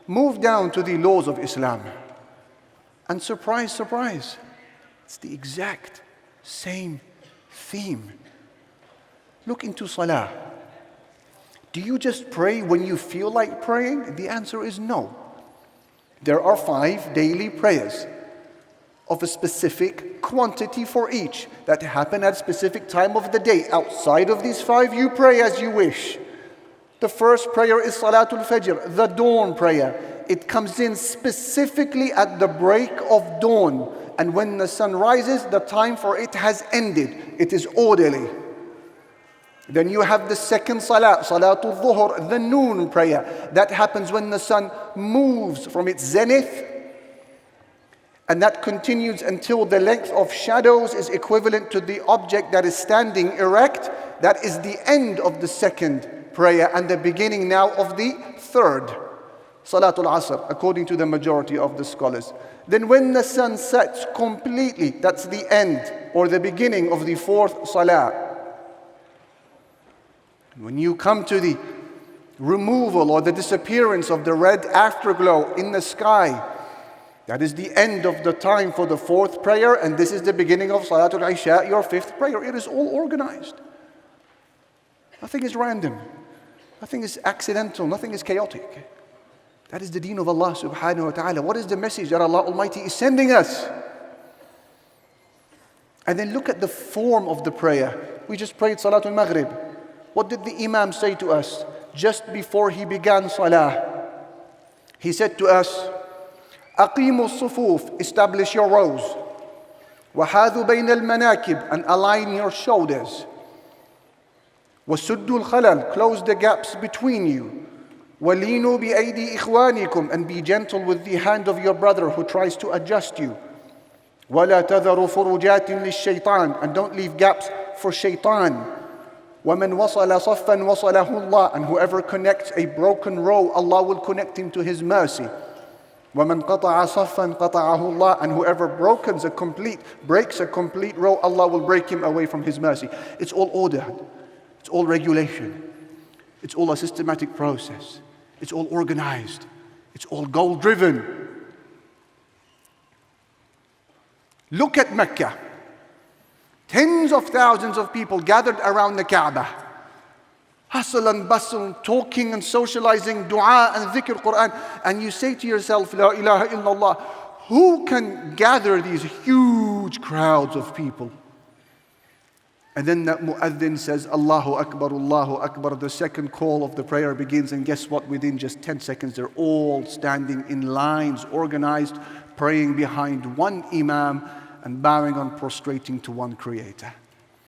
Move down to the laws of Islam. And surprise, surprise, it's the exact same theme. Look into salah. Do you just pray when you feel like praying? The answer is no. There are 5 daily prayers of a specific quantity for each that happen at a specific time of the day. Outside of these 5, you pray as you wish. The first prayer is Salatul Fajr, the dawn prayer. It comes in specifically at the break of dawn. And when the sun rises, the time for it has ended. It is orderly. Then you have the second salah, Salatul Dhuhr, the noon prayer. That happens when the sun moves from its zenith. And that continues until the length of shadows is equivalent to the object that is standing erect. That is the end of the second prayer and the beginning now of the third. Salatul Asr, according to the majority of the scholars. Then when the sun sets completely, that's the end or the beginning of the fourth salah. When you come to the removal or the disappearance of the red afterglow in the sky, that is the end of the time for the fourth prayer, and this is the beginning of Salatul Isha, your fifth prayer. It is all organized. Nothing is random. Nothing is accidental. Nothing is chaotic. That is the deen of Allah subhanahu wa ta'ala. What is the message that Allah Almighty is sending us? And then look at the form of the prayer. We just prayed Salatul Maghrib. What did the Imam say to us just before he began Salah? He said to us, أقيموا الصفوف, establish your rows. وحاذوا بين المناكب, and align your shoulders. وسدوا الخلل, close the gaps between you. وَلِينُوا بِأَيْدِي إِخْوَانِكُمْ, and be gentle with the hand of your brother who tries to adjust you. وَلَا تَذَرُوا فُرُجَاتٍ لِلشَّيْطَانِ, and don't leave gaps for shaitan. وَمَنْ وَصَلَ صَفًّا وَصَلَهُ اللَّهُ, and whoever connects a broken row, Allah will connect him to His mercy. وَمَنْ قَطَعَ صَفًّا قَطَعَهُ اللَّهُ, and whoever breaks a complete row, Allah will break him away from His mercy. It's all order. It's all regulation. It's all a systematic process. It's all organized. It's all goal-driven. Look at Mecca. Tens of thousands of people gathered around the Kaaba. Hustle and bustle, talking and socializing, dua and dhikr Quran. And you say to yourself, La ilaha illallah, who can gather these huge crowds of people? And then that mu'adhin says, Allahu Akbar, Allahu Akbar. The second call of the prayer begins, and guess what? Within just 10 seconds, they're all standing in lines, organized, praying behind one imam and bowing and prostrating to one creator.